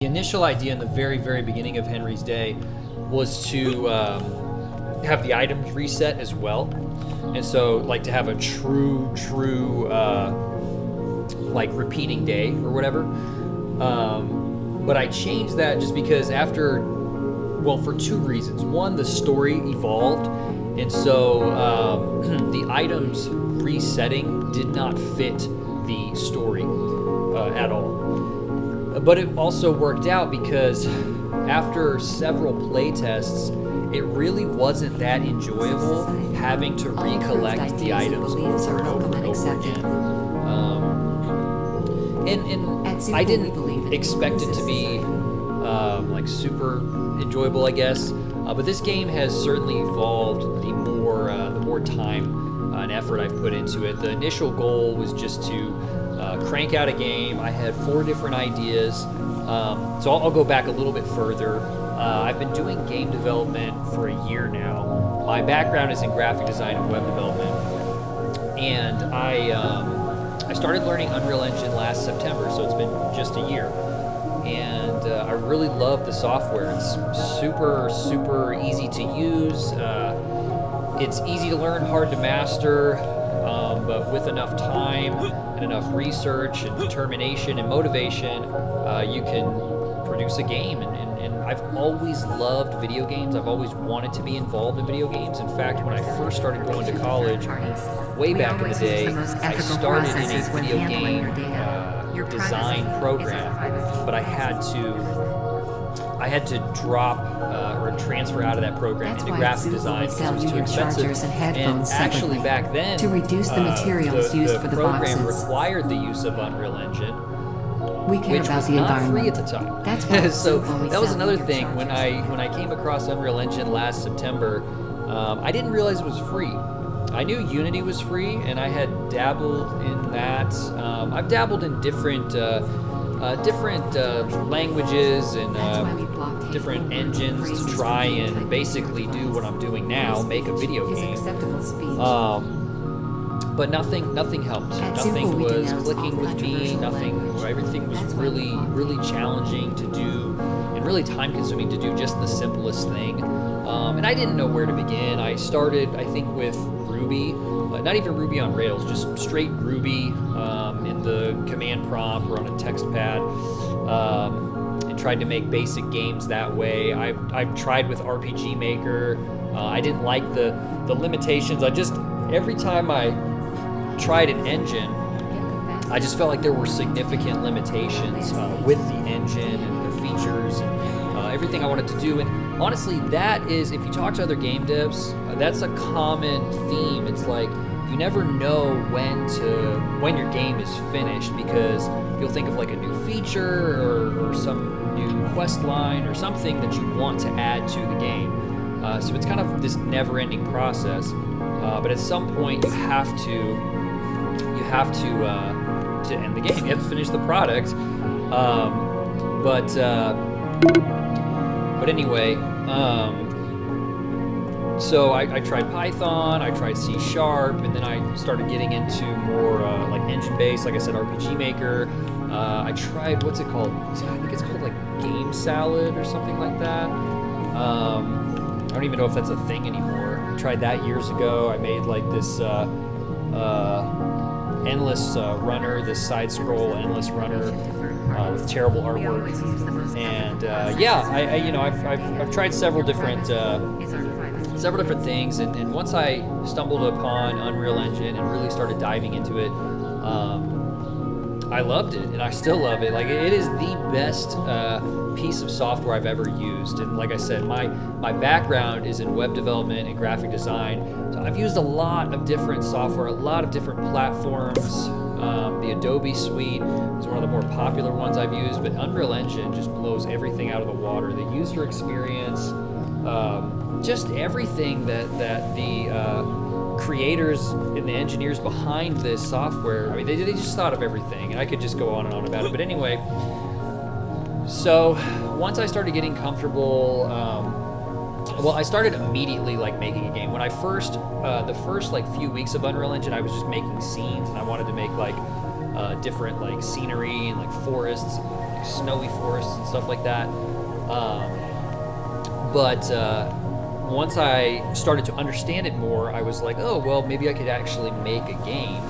The initial idea in the very, very beginning of Henry's Day was to have the items reset as well. And so, like, to have a true, like, repeating day or whatever. But I changed that just because after, well, for two reasons. One, the story evolved. And so the items resetting did not fit the story at all. But it also worked out because after several playtests, it really wasn't that enjoyable having to recollect the items over and over and over again. And I didn't expect it to be like super enjoyable, I guess. But this game has certainly evolved the more time and effort I've put into it. The initial goal was just to crank out a game. I had 4 different ideas. So I'll go back a little bit further. I've been doing game development for a year now. My background is in graphic design and web development. And I started learning Unreal Engine last September, so it's been just a year. And I really love the software. It's super easy to use. It's easy to learn, hard to master, but with enough time and enough research and determination and motivation, you can produce a game. And I've always loved video games. I've always wanted to be involved in video games. In fact, when I first started going to college, way back in the day, I started in a video game design program, but I had to drop or transfer out of that program into graphic design because it was too expensive. And actually back then, to reduce the materials used for the program boxes. required the use of Unreal Engine, We care which about was the not environment. free at the time. That's why it's so when we that was sell another media thing when charges. I came across Unreal Engine last September. I didn't realize it was free. I knew Unity was free, and I had dabbled in that. I've dabbled in different languages and different engines to try and basically do what I'm doing now, make a video His game. acceptable speech. But nothing helped. At Nothing Zuko, we was denounce clicking all with me. controversial Everything was That's why we really challenging to do, and really time consuming to do just the simplest thing. And I didn't know where to begin. I started, I think, with Ruby, not even Ruby on Rails, just straight Ruby in the command prompt or on a text pad, and tried to make basic games that way. I've tried with RPG Maker. I didn't like the limitations. Every time I tried an engine, I just felt like there were significant limitations with the engine and the features and everything I wanted to do. And honestly, that is, if you talk to other game devs, that's a common theme. It's like you never know when your game is finished, because you'll think of like a new feature or some new quest line or something that you want to add to the game. So it's kind of this never-ending process. But at some point, you have to end the game. You have to finish the product. But anyway, so I tried Python, I tried C#, and then I started getting into more like engine-based, like I said, RPG Maker. I tried, what's it called? I think it's called like Game Salad or something like that. I don't even know if that's a thing anymore. I tried that years ago. I made like this endless runner, this side-scroll endless runner with terrible artwork. And I've tried several different things. And once I stumbled upon Unreal Engine and really started diving into it, I loved it, and I still love it. Like, it is the best piece of software I've ever used. And like I said, my background is in web development and graphic design, so I've used a lot of different software, a lot of different platforms. The Adobe Suite is one of the more popular ones I've used, but Unreal Engine just blows everything out of the water. The user experience, just everything that the creators and the engineers behind this software, I mean, they just thought of everything, and I could just go on and on about it. But anyway, so once I started getting comfortable, I started immediately like making a game. When I first, the first like few weeks of Unreal Engine, I was just making scenes, and I wanted to make like different like scenery and like forests. like snowy forests and stuff like that. But once I started to understand it more, I was like, oh, well, maybe I could actually make a game.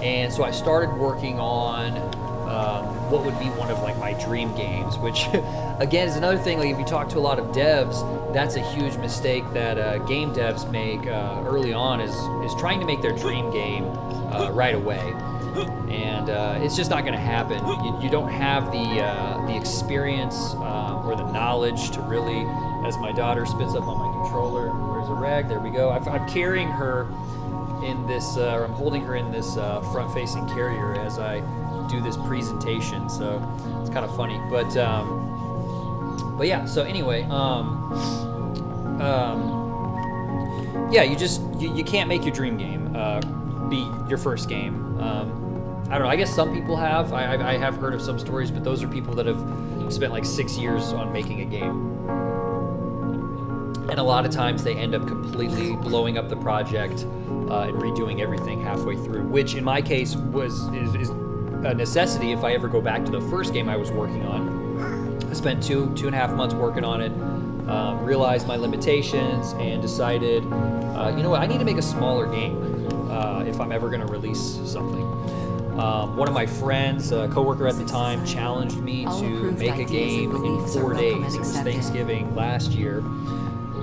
And so I started working on what would be one of like my dream games, which again is another thing. Like if you talk to a lot of devs, that's a huge mistake that game devs make early on is trying to make their dream game right away. And it's just not going to happen. You don't have the experience or the knowledge to really, as my daughter spits up on my controller. Where's a rag? There we go. I'm carrying her in this, or I'm holding her in this front-facing carrier as I do this presentation. So it's kind of funny. But yeah. So anyway, yeah. You can't make your dream game be your first game. I don't know. I guess some people have. I have heard of some stories, but those are people that have spent like 6 years on making a game. And a lot of times they end up completely blowing up the project and redoing everything halfway through, which in my case is a necessity if I ever go back to the first game I was working on. I spent two and a half months working on it, realized my limitations, and decided, you know what, I need to make a smaller game if I'm ever going to release something. One of my friends, a coworker at the time, challenged me to make a game in 4 days. It was Thanksgiving last year.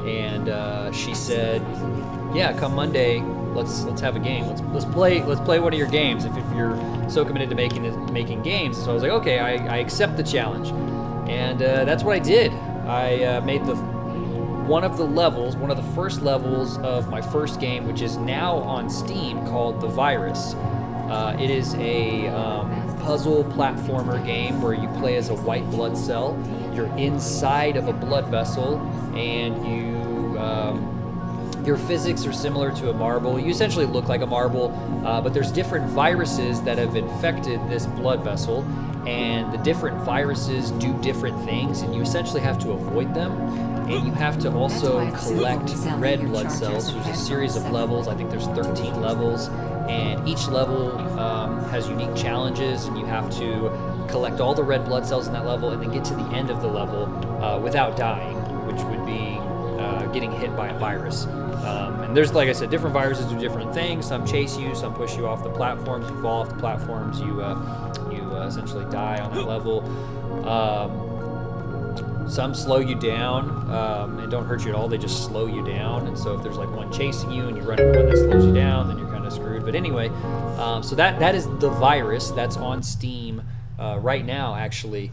And she said, "Yeah, come Monday, let's have a game. Let's play one of your games if you're so committed to making games." So I was like, "Okay, I accept the challenge," and that's what I did. I made one of the first levels of my first game, which is now on Steam, called The Virus. It is a puzzle platformer game where you play as a white blood cell. You're inside of a blood vessel, and your physics are similar to a marble. You essentially look like a marble, but there's different viruses that have infected this blood vessel, and the different viruses do different things, and you essentially have to avoid them. And you have to also collect red blood cells. There's a series of levels. I think there's 13 levels, and each level has unique challenges, and you have to collect all the red blood cells in that level and then get to the end of the level without dying, which would be getting hit by a virus. And there's, like I said, different viruses do different things. Some chase you, some push you off the platforms. You fall off the platforms, you essentially die on that level. Some slow you down and don't hurt you at all. They just slow you down. And so if there's like one chasing you and you run into one that slows you down, then you're kind of screwed. But anyway, so that is The Virus. That's on Steam right now, actually,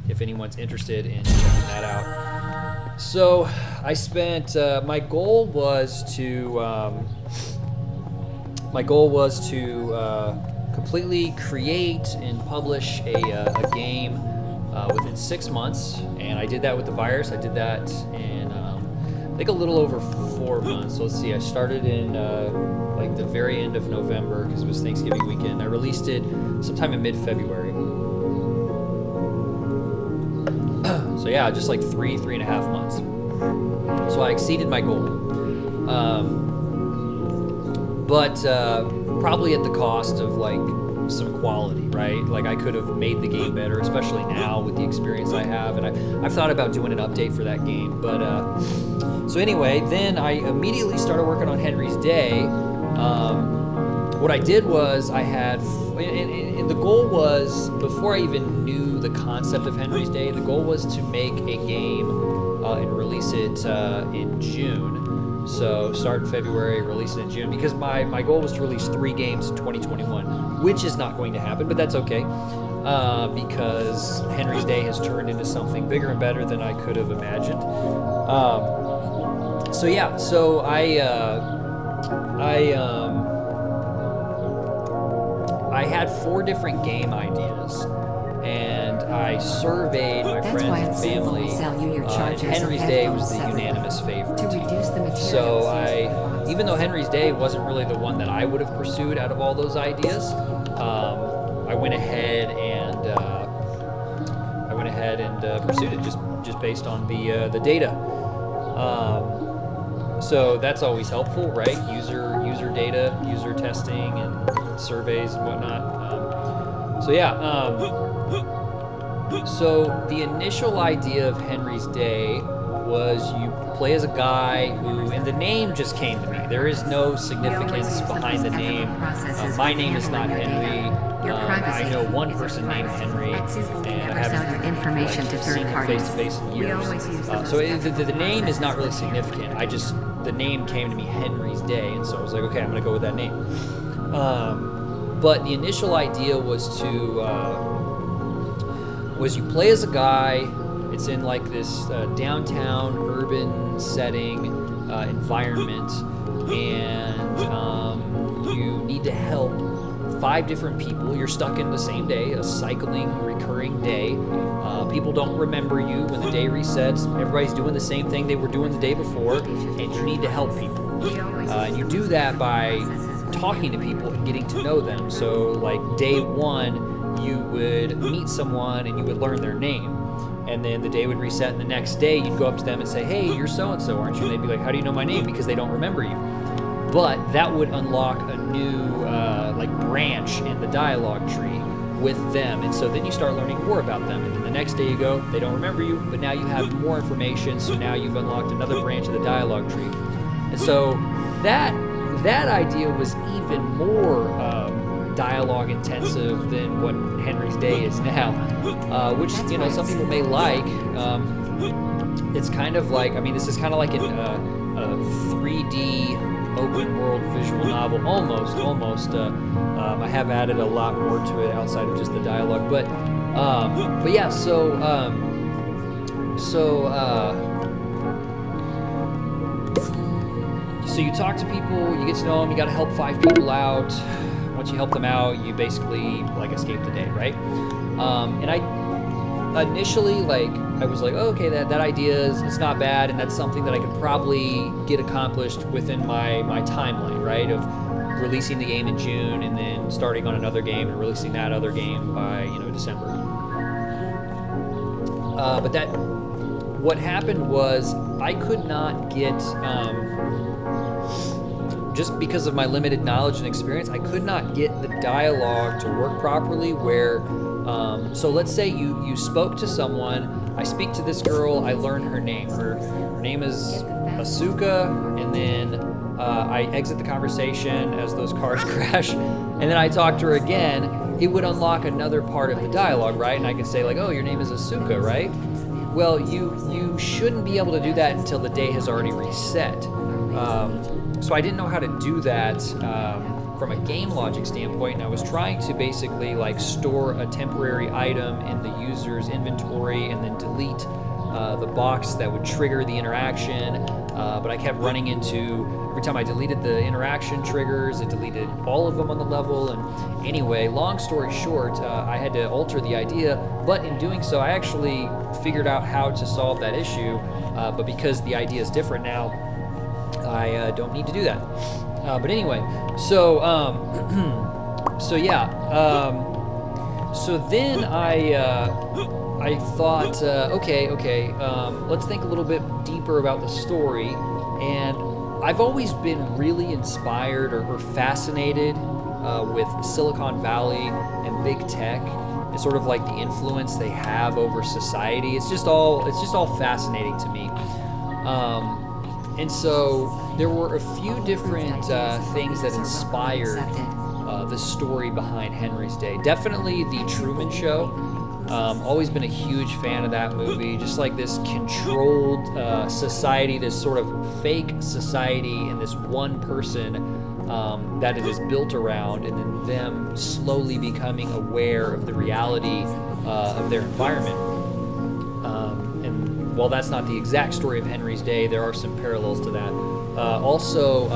if anyone's interested in checking that out. So I spent, my goal was to completely create and publish a game within 6 months, and I did that with The Virus. I did that in I think a little over 4 months. So let's see, I started in like the very end of November because it was Thanksgiving weekend. I released it sometime in mid-February. So yeah, just like three and a half months. So I exceeded my goal, but probably at the cost of like some quality, right? Like I could have made the game better, especially now with the experience I have, and I've thought about doing an update for that game. But so anyway, then I immediately started working on Henry's Day. What I did was I had, and the goal was, before I even knew the concept of Henry's Day, the goal was to make a game and release it in June. So start in February, release it in June, because my goal was to release 3 games in 2021, which is not going to happen, but that's okay, because Henry's Day has turned into something bigger and better than I could have imagined. So yeah, so I had 4 different game ideas, and I surveyed my friends and family, and Henry's Day was the unanimous favorite. So even though Henry's Day wasn't really the one that I would have pursued out of all those ideas, I went ahead and pursued it just based on the data. So that's always helpful, right? User data, user testing, and surveys and whatnot. So yeah. So the initial idea of Henry's Day was you play as a guy who, and the name just came to me. There is no significance behind the name. My name is not Henry. I know one person named Henry, and I haven't information to seen third him parties. face to face in years. So the name is not really significant. The name came to me Henry's Day, and so I was like, okay, I'm going to go with that name. But the initial idea was you play as a guy. It's in like this downtown urban setting environment, and you need to help 5 different people. You're stuck in the same day, a cycling, recurring day. People don't remember you when the day resets. Everybody's doing the same thing they were doing the day before, and you need to help people. And you do that by talking to people and getting to know them. So like day 1, you would meet someone and you would learn their name. And then the day would reset, and the next day you'd go up to them and say, hey, you're so-and-so, aren't you? And they'd be like, how do you know my name? Because they don't remember you. But that would unlock a new branch in the dialogue tree with them. And so then you start learning more about them. And then the next day you go, they don't remember you, but now you have more information. So now you've unlocked another branch of the dialogue tree. And so that idea was even more dialogue intensive than what Henry's Day is now, which some people may like. It's kind of like, this is kind of like a 3D open world visual novel, almost. I have added a lot more to it outside of just the dialogue, but yeah. So you talk to people, you get to know them, you got to help 5 people out. Once you help them out, you basically escape the day, right? And I initially I was like, oh, okay, that idea it's not bad, and that's something that I could probably get accomplished within my timeline, right? Of releasing the game in June and then starting on another game and releasing that other game by December. But what happened was I could not get. Just because of my limited knowledge and experience, I could not get the dialogue to work properly where, so let's say you spoke to someone, I speak to this girl, I learn her name. Her name is Asuka, and then I exit the conversation as those cars crash, and then I talk to her again. It would unlock another part of the dialogue, right? And I could say oh, your name is Asuka, right? Well, you shouldn't be able to do that until the day has already reset. So I didn't know how to do that from a game logic standpoint, and I was trying to basically store a temporary item in the user's inventory and then delete the box that would trigger the interaction, but I kept running into, every time I deleted the interaction triggers, it deleted all of them on the level, and anyway, long story short, I had to alter the idea, but in doing so, I actually figured out how to solve that issue, but because the idea is different now, I don't need to do that. But anyway, so then I thought, okay, let's think a little bit deeper about the story. And I've always been really inspired or fascinated with Silicon Valley and big tech and sort of the influence they have over society. It's just all fascinating to me. And so there were a few different things that inspired the story behind Henry's Day. Definitely The Truman Show. Always been a huge fan of that movie. Just this controlled society, this sort of fake society, and this one person that it is built around, and then them slowly becoming aware of the reality of their environment. While that's not the exact story of Henry's Day, there are some parallels to that. Also,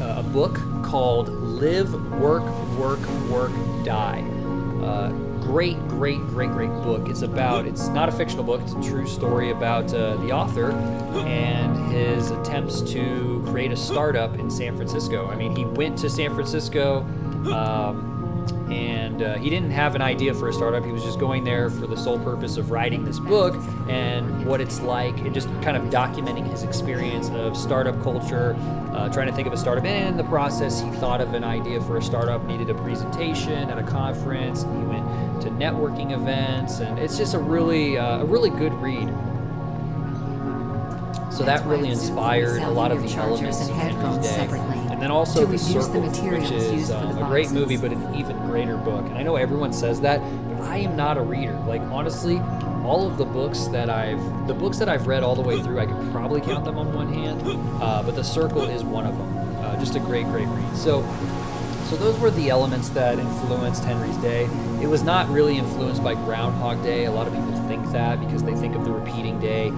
a book called Live, Work, Die. Great book. It's not a fictional book, it's a true story about the author and his attempts to create a startup in San Francisco. He went to San Francisco, and he didn't have an idea for a startup. He was just going there for the sole purpose of writing this book and what it's like, and just kind of documenting his experience of startup culture, trying to think of a startup. And in the process, he thought of an idea for a startup, needed a presentation at a conference, and he went to networking events, and it's just a really good read. So that really inspired a lot of the elements of Henry's Day. And then also The Circle, which is a great movie, but an even greater book. And I know everyone says that, but I am not a reader. Like, honestly, all of the books that I've read all the way through, I could probably count them on one hand, but The Circle is one of them. Just a great read. So those were the elements that influenced Henry's Day. It was not really influenced by Groundhog Day. A lot of people think that because they think of the repeating day.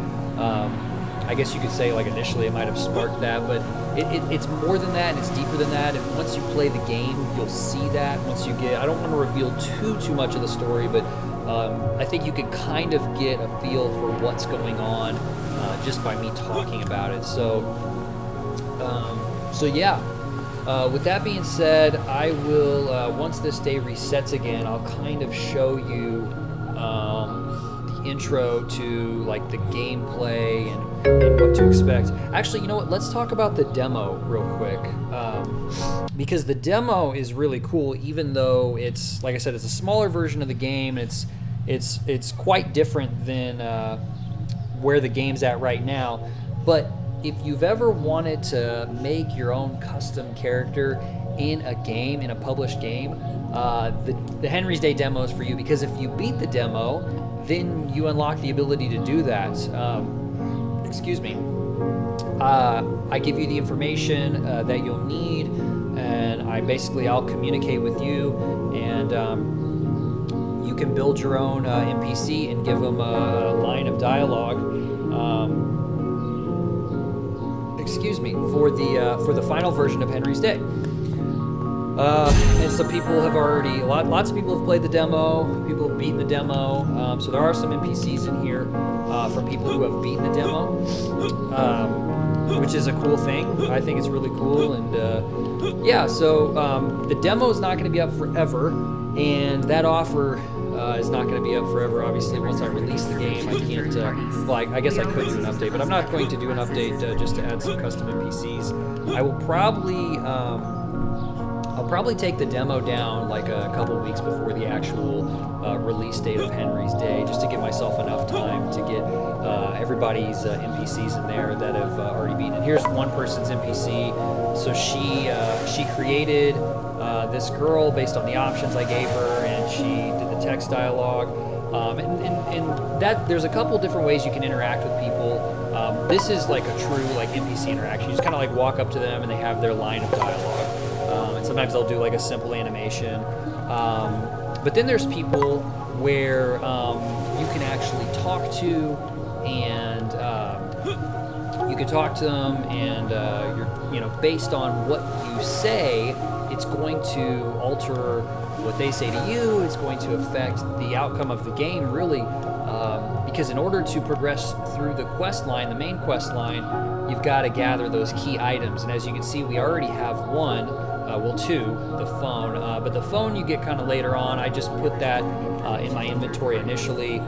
I guess you could say, like, initially it might have sparked that, but it's more than that, and it's deeper than that. And once you play the game, you'll see that. Once you get, I don't want to reveal too much of the story, but I think you can kind of get a feel for what's going on just by me talking about it. So yeah. With that being said, I will, once this day resets again, I'll kind of show you the intro to, like, the gameplay and what to expect. Actually, you know what? Let's talk about the demo real quick, because the demo is really cool. Even though it's, like I said, it's a smaller version of the game. It's quite different than where the game's at right now. But if you've ever wanted to make your own custom character in a game, in a published game, the Henry's Day demo is for you, because if you beat the demo, then you unlock the ability to do that. Excuse me. I give you the information that you'll need, and I'll communicate with you, and you can build your own NPC and give them a line of dialogue. For the final version of Henry's Day. And some people have already, lots of people have played the demo, people have beaten the demo, so there are some NPCs in here from people who have beaten the demo, which is a cool thing. I think it's really cool, and so the demo is not going to be up forever, and that offer is not going to be up forever. Obviously, once I release the game, I can't, I guess I could do an update, but I'm not going to do an update just to add some custom NPCs. I will probably, I'll probably take the demo down like a couple weeks before the actual release date of Henry's Day, just to give myself enough time to get everybody's NPCs in there that have already beaten it. Here's one person's NPC. So she created this girl based on the options I gave her, and she did the text dialogue. And that there's a couple different ways you can interact with people. This is like a true like NPC interaction. You just kind of like walk up to them and they have their line of dialogue. And sometimes they'll do like a simple animation. But then there's people where you can actually talk to, and you can talk to them, and based on what you say, it's going to alter what they say to you. It's going to affect the outcome of the game, really, because in order to progress through the quest line, the main quest line, you've got to gather those key items. And as you can see, we already have one, two, the phone. But the phone you get kind of later on. I just put that in my inventory initially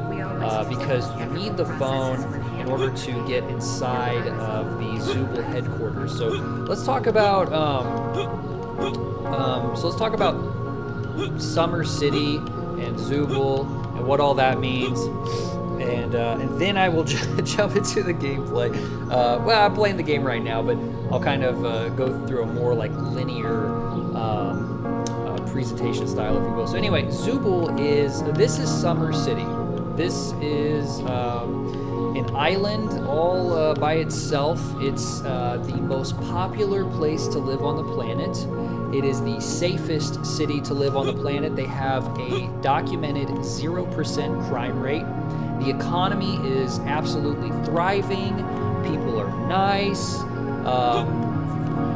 because you need the phone in order to get inside of the Zooble headquarters. So let's talk about Summer City and Zooble and what all that means, and then I will jump into the gameplay. I'm playing the game right now, but I'll kind of go through a more like linear presentation style, if you will. So anyway, Zooble this is Summer City. This is an island all by itself. It's the most popular place to live on the planet. It is the safest city to live on the planet. They have a documented 0% crime rate. The economy is absolutely thriving. People are nice.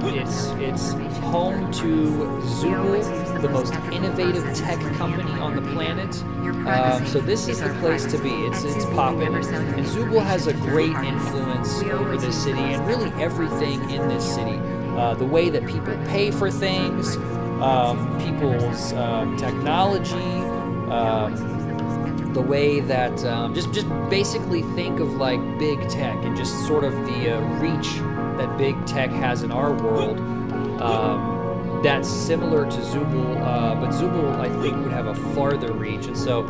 It's home to Zooble, the most innovative tech company on the planet. So this is the place to be. It's popping. And Zooble has a great influence over this city and really everything in this city. The way that people pay for things, people's technology, the way that just basically think of like big tech and just sort of the reach that big tech has in our world. That's similar to Zooble, but Zooble I think would have a farther reach, and so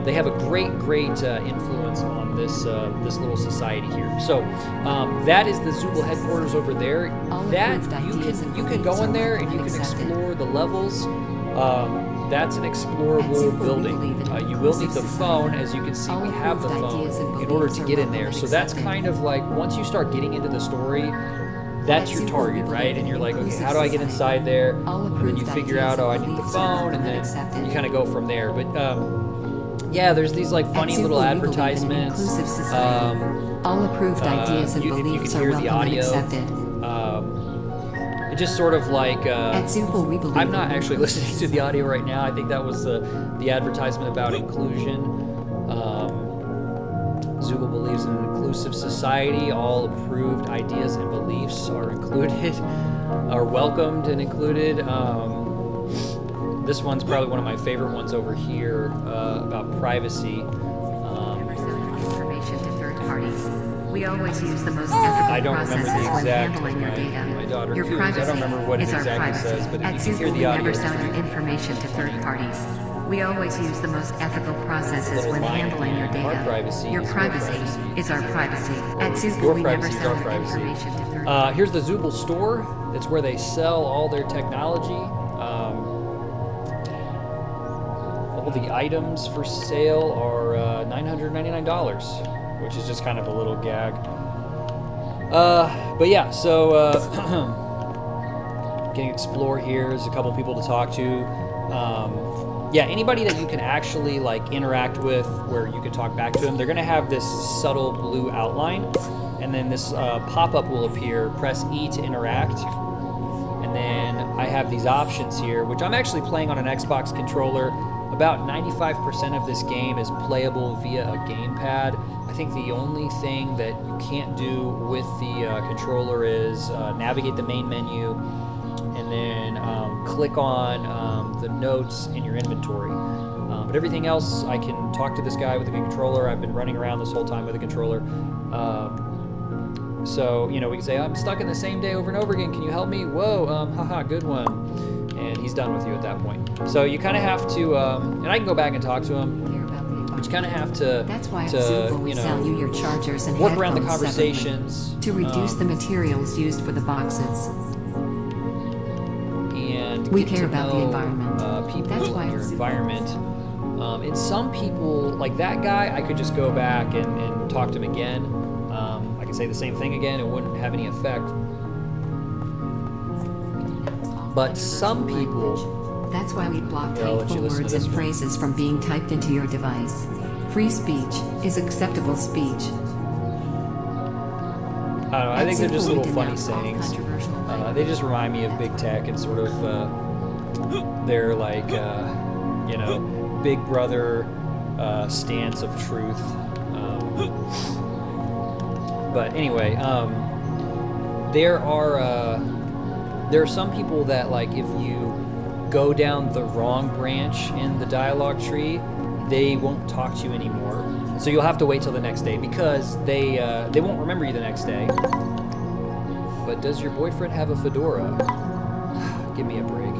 they have a great influence on this little society here. So that is the Zooble headquarters over there. That you can go in there and you can explore the levels. That's an explorable building. You will need the phone, as you can see. We have the phone in order to get in there. So that's kind of like once you start getting into the story. That's your target, right? And you're like, okay, how do I get inside there? And then you figure out, oh, I need the phone, and then you kind of go from there. But yeah, there's these like funny little advertisements. All approved ideas and beliefs are welcome and accepted. It just sort of like At Zooble, we believe I'm not actually listening to the audio right now. I think that was the advertisement about inclusion. Zooble believes in an inclusive society. All approved ideas and beliefs are included, are welcomed and included. This one's probably one of my favorite ones over here about privacy. Never sell information to third parties. We always use the most ethical I don't remember processes the when exact. handling your data. My daughter Your too. I privacy don't remember what it is our exactly privacy. says, but At if you can hear Zooble, the we audio, never it's sell pretty your information to third funny. parties. We always use the most ethical processes Little when line handling your here. data. Our privacy Your is your privacy privacy. is our privacy. At Your Zooble, we never privacy is sell our your privacy. information to third parties. Here's the Zooble store. It's where they sell all their technology. All the items for sale are $999, which is just kind of a little gag. But yeah, so getting explore here. There's a couple people to talk to. Yeah, anybody that you can actually like interact with, where you can talk back to them. They're gonna have this subtle blue outline, and then this pop-up will appear. Press E to interact, and then I have these options here, which I'm actually playing on an Xbox controller. About 95% of this game is playable via a gamepad. I think the only thing that you can't do with the controller is navigate the main menu and then click on the notes in your inventory. But everything else, I can talk to this guy with a controller. I've been running around this whole time with a controller. So, you know, we can say, I'm stuck in the same day over and over again. Can you help me? Whoa, haha, good one. And he's done with you at that point. So you kind of have to, and I can go back and talk to him. But you kind of have to, That's why at Zooble we you sell you know, your chargers and work around the headphones conversations. separately to reduce the materials used for the boxes. And We get care to about the know, environment. People That's in why your it's- environment. And some people, like that guy, I could just go back and talk to him again. I could say the same thing again. It wouldn't have any effect. But some people, That's why we block Yeah, I'll let you hateful listen to words this and one. phrases from being typed into your device. Free speech is acceptable speech. I don't know, I think they're just little funny sayings. They just remind me of big tech and sort of their like, you know, big brother stance of truth. But anyway, there are some people that like if you go down the wrong branch in the dialogue tree, they won't talk to you anymore. So you'll have to wait till the next day because they won't remember you the next day. But does your boyfriend have a fedora? Give me a break.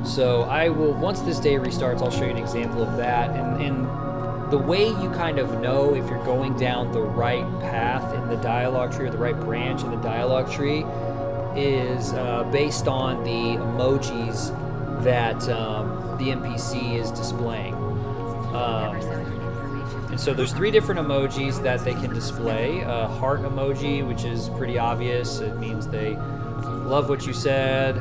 So I will, once this day restarts, I'll show you an example of that. And the way you kind of know if you're going down the right path in the dialogue tree or the right branch in the dialogue tree is based on the emojis that the NPC is displaying. And so there's 3 different emojis that they can display. Heart emoji, which is pretty obvious. It means they love what you said.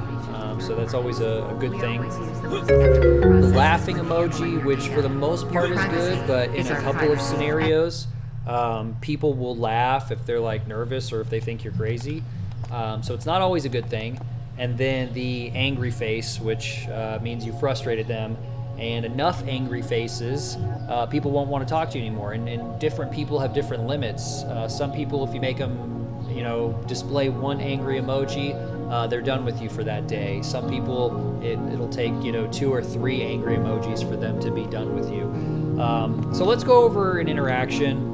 So that's always a good thing. The laughing emoji, which for the most part is good, but in a couple of scenarios, people will laugh if they're like nervous or if they think you're crazy. So it's not always a good thing. And then the angry face, which means you frustrated them. And enough angry faces, people won't want to talk to you anymore. And different people have different limits. Some people, if you make them display one angry emoji, they're done with you for that day. Some people, it'll take 2 or 3 angry emojis for them to be done with you. So let's go over an interaction.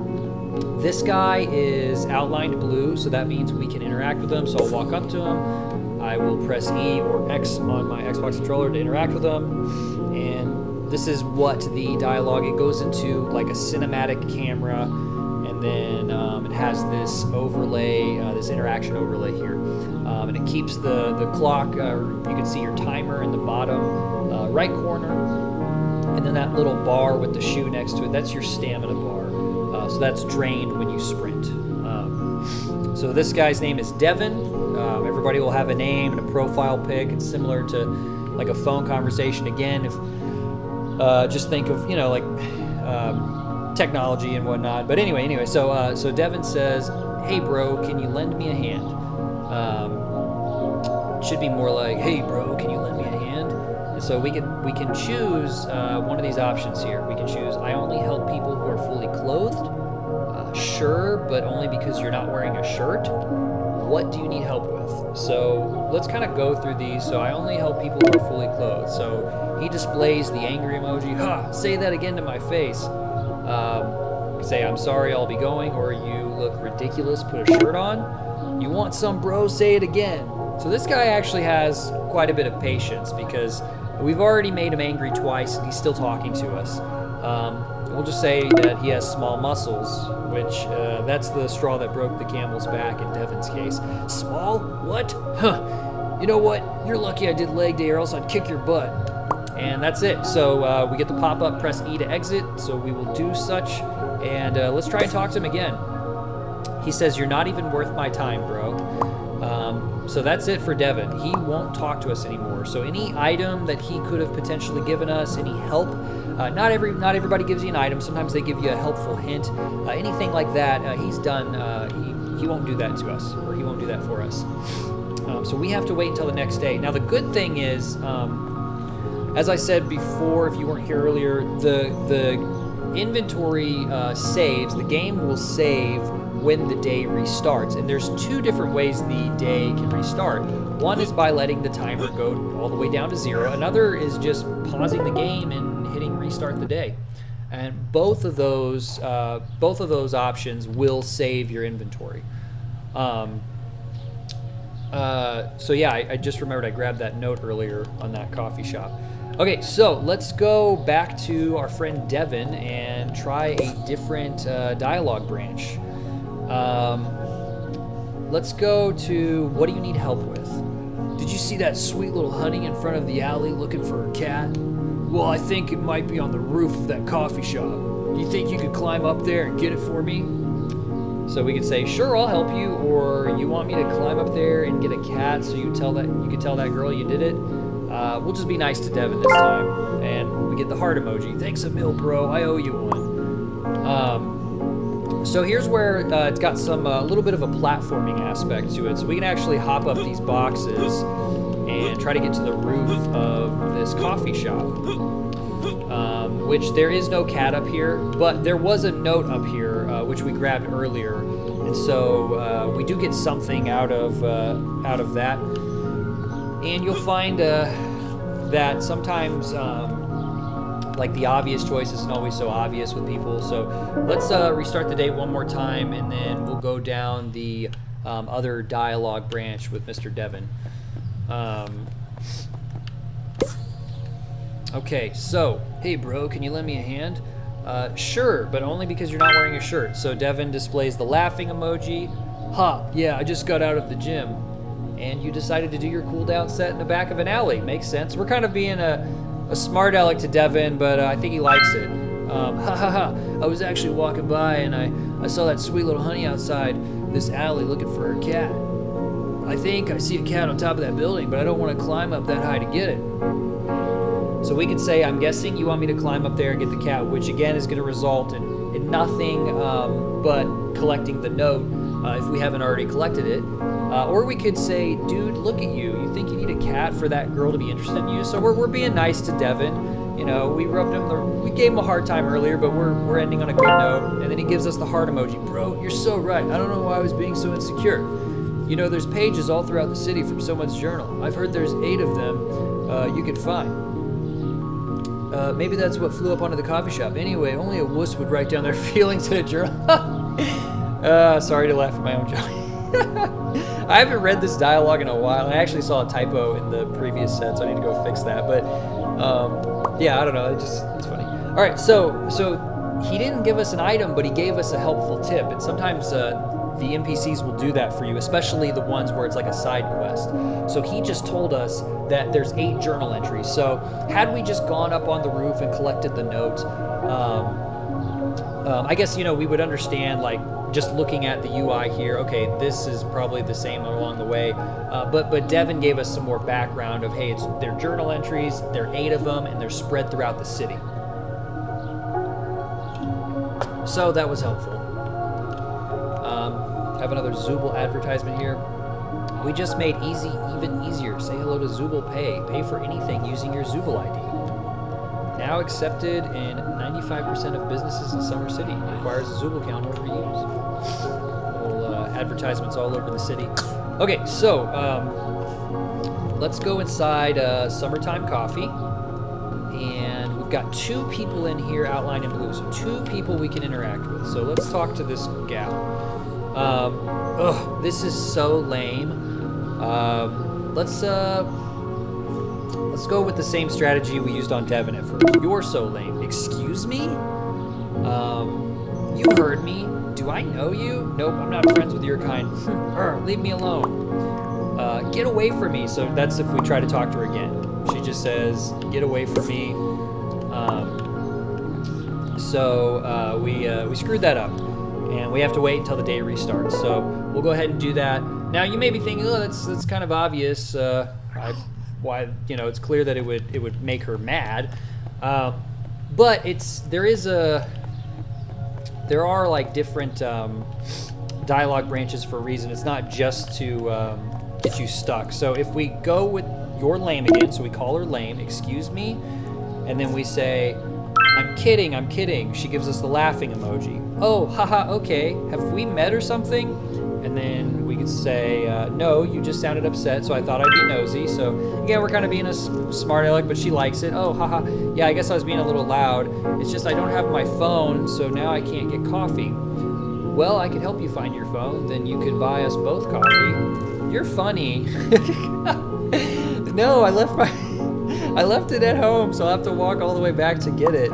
This guy is outlined blue, so that means we can interact with him. So I'll walk up to him. I will press E or X on my Xbox controller to interact with him. And this is what the dialogue, it goes into like a cinematic camera, and then it has this overlay, this interaction overlay here. And it keeps the clock, you can see your timer in the bottom right corner. And then that little bar with the shoe next to it, that's your stamina bar. So that's drained when you sprint. So this guy's name is Devin. Everybody will have a name and a profile pic. It's similar to like a phone conversation. Again, if just think of technology and whatnot. But anyway. So Devin says, "Hey bro, can you lend me a hand?" Should be more like, "Hey bro, can you lend me a hand?" And so we can choose one of these options here. We can choose, "I only help people who are fully clothed." Sure, but only because you're not wearing a shirt. What do you need help with? So let's kind of go through these. So I only help people who are fully clothed. So he displays the angry emoji. Ha! Say that again to my face. Say, "I'm sorry, I'll be going," or "You look ridiculous, put a shirt on." "You want some, bro? Say it again." So this guy actually has quite a bit of patience because we've already made him angry twice and he's still talking to us. We'll just say that he has small muscles, which that's the straw that broke the camel's back in Devin's case. Small? What? Huh. You know what? You're lucky I did leg day or else I'd kick your butt. And that's it. So we get the pop-up, press E to exit. So we will do such. And let's try and talk to him again. He says, "You're not even worth my time, bro." So that's it for Devin. He won't talk to us anymore. So any item that he could have potentially given us, any help, not everybody gives you an item. Sometimes they give you a helpful hint. Anything like that, he's done. He won't do that to us, or he won't do that for us. So we have to wait until the next day. Now the good thing is, as I said before, if you weren't here earlier, the inventory saves. The game will save when the day restarts, and there's 2 different ways the day can restart. One is by letting the timer go all the way down to 0. Another is just pausing the game and hitting restart the day. And both of those options will save your inventory. So yeah, I just remembered I grabbed that note earlier on that coffee shop. Okay, so let's go back to our friend Devin and try a different dialogue branch. Let's go to, "What do you need help with?" "Did you see that sweet little honey in front of the alley looking for her cat?" "Well, I think it might be on the roof of that coffee shop. Do you think you could climb up there and get it for me?" So we could say, "Sure, I'll help you," or "You want me to climb up there and get a cat so you could tell that girl you did it?" We'll just be nice to Devin this time. And we get the heart emoji. "Thanks a mil, bro. I owe you one." So here's where it's got a little bit of a platforming aspect to it. So we can actually hop up these boxes and try to get to the roof of this coffee shop. Which there is no cat up here, but there was a note up here, which we grabbed earlier. And so we do get something out of that. And you'll find that sometimes like the obvious choice isn't always so obvious with people. So let's restart the day one more time, and then we'll go down the other dialogue branch with Mr. Devin. Okay, so, "Hey bro, can you lend me a hand?" Sure, but only because you're not wearing a shirt. So Devin displays the laughing emoji. "Ha, yeah, I just got out of the gym." "And you decided to do your cooldown set in the back of an alley." Makes sense. We're kind of being a smart aleck to Devin, but I think he likes it. I was actually walking by and I saw that sweet little honey outside this alley looking for her cat. I think I see a cat on top of that building, but I don't want to climb up that high to get it." So we could say, "I'm guessing you want me to climb up there and get the cat," which again is going to result in nothing but collecting the note if we haven't already collected it. Or we could say, "Dude, look at you. You think you need a cat for that girl to be interested in you?" So we're being nice to Devin. You know, we gave him a hard time earlier, but we're ending on a good note. And then he gives us the heart emoji. Bro, you're so right. I don't know why I was being so insecure. You know, there's pages all throughout the city from someone's journal. I've heard there's 8 of them you can find. Maybe that's what flew up onto the coffee shop. Anyway, only a wuss would write down their feelings in a journal. Sorry to laugh at my own joke. I haven't read this dialogue in a while. I actually saw a typo in the previous set, so I need to go fix that. But yeah, I don't know. It's funny. All right, so he didn't give us an item, but he gave us a helpful tip. And sometimes the NPCs will do that for you, especially the ones where it's like a side quest. So he just told us that there's 8 journal entries. So had we just gone up on the roof and collected the note, I guess, you know, we would understand, like, just looking at the UI here, okay, this is probably the same along the way. But Devin gave us some more background of, hey, they're journal entries, there are 8 of them, and they're spread throughout the city. So that was helpful. I have another Zooble advertisement here. We just made easy even easier. Say hello to Zooble Pay. Pay for anything using your Zooble ID. Now accepted in 95% of businesses in Summer City. Requires a Zooble account in order to use. Little advertisements all over the city. Okay, so let's go inside Summertime Coffee. And we've got 2 people in here outlined in blue. So 2 people we can interact with. So let's talk to this gal. This is so lame. Let's go with the same strategy we used on Devin at first. You're so lame. Excuse me? You heard me. Do I know you? Nope, I'm not friends with your kind. Leave me alone. Get away from me. So that's if we try to talk to her again. She just says, get away from me. So we screwed that up. And we have to wait until the day restarts. So we'll go ahead and do that. Now you may be thinking, oh, that's kind of obvious. Why, you know, it's clear that it would make her mad. But there are like different dialogue branches for a reason. It's not just to get you stuck. So if we go with you're lame again, so we call her lame, excuse me, and then we say, I'm kidding. She gives us the laughing emoji. Oh, haha, okay. Have we met or something? And then we could say, no, you just sounded upset, so I thought I'd be nosy. So, again, we're kind of being a smart aleck, but she likes it. Oh, haha. Yeah, I guess I was being a little loud. It's just I don't have my phone, so now I can't get coffee. Well, I could help you find your phone. Then you could buy us both coffee. You're funny. No, I left it at home, so I'll have to walk all the way back to get it.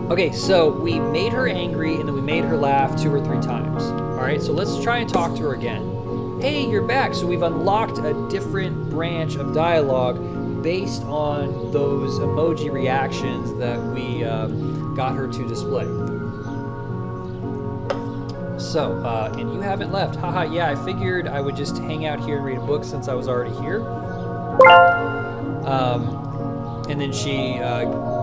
Okay, so we made her angry, and then we made her laugh 2 or 3 times. All right, so let's try and talk to her again. Hey, you're back. So we've unlocked a different branch of dialogue based on those emoji reactions that we got her to display. So, and you haven't left. Haha, yeah, I figured I would just hang out here and read a book since I was already here. And then she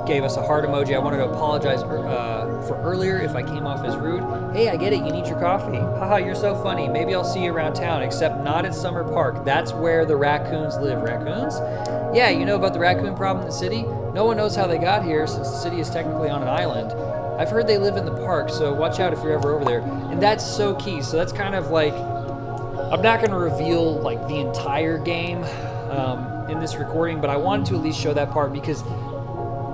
gave us a heart emoji. I wanted to apologize for earlier if I came off as rude. Hey, I get it. You need your coffee. Haha, you're so funny. Maybe I'll see you around town, except not at Summer Park. That's where the raccoons live. Raccoons? Yeah, you know about the raccoon problem in the city? No one knows how they got here since the city is technically on an island. I've heard they live in the park, so watch out if you're ever over there. And that's so key. So that's kind of like, I'm not going to reveal like the entire game in this recording, but I wanted to at least show that part because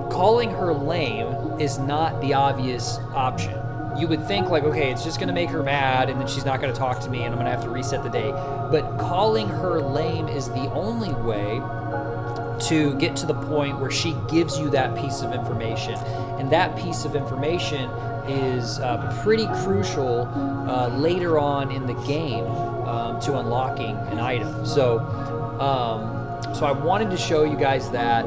calling her lame is not the obvious option. You would think like, okay, it's just going to make her mad and then she's not going to talk to me and I'm going to have to reset the day. But calling her lame is the only way to get to the point where she gives you that piece of information. And that piece of information is pretty crucial later on in the game to unlocking an item. So I wanted to show you guys that,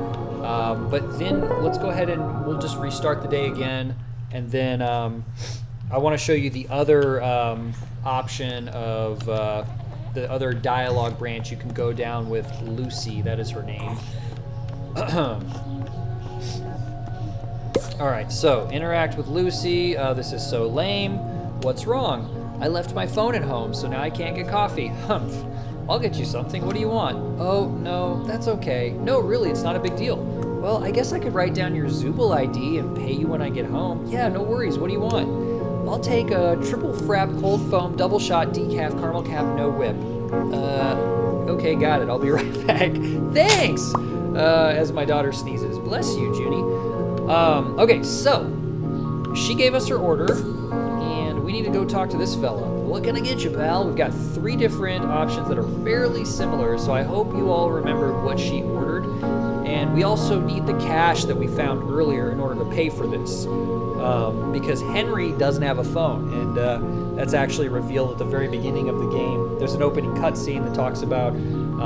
but then let's go ahead and we'll just restart the day again. And then I want to show you the other option of the other dialogue branch. You can go down with Lucy, that is her name. Alright, so interact with Lucy. This is so lame. What's wrong? I left my phone at home, so now I can't get coffee. Humph. I'll get you something. What do you want? Oh, no, that's okay. No, really, it's not a big deal. Well, I guess I could write down your Zooble ID and pay you when I get home. Yeah, no worries. What do you want? I'll take a triple frap cold foam double shot decaf caramel cap no whip. Okay, got it. I'll be right back. Thanks! As my daughter sneezes. Bless you, Junie. Okay, so she gave us her order, and we need to go talk to this fella. What can I get you, pal? We've got 3 different options that are fairly similar, so I hope you all remembered what she ordered. And we also need the cash that we found earlier in order to pay for this. Because Henry doesn't have a phone, and that's actually revealed at the very beginning of the game. There's an opening cutscene that talks about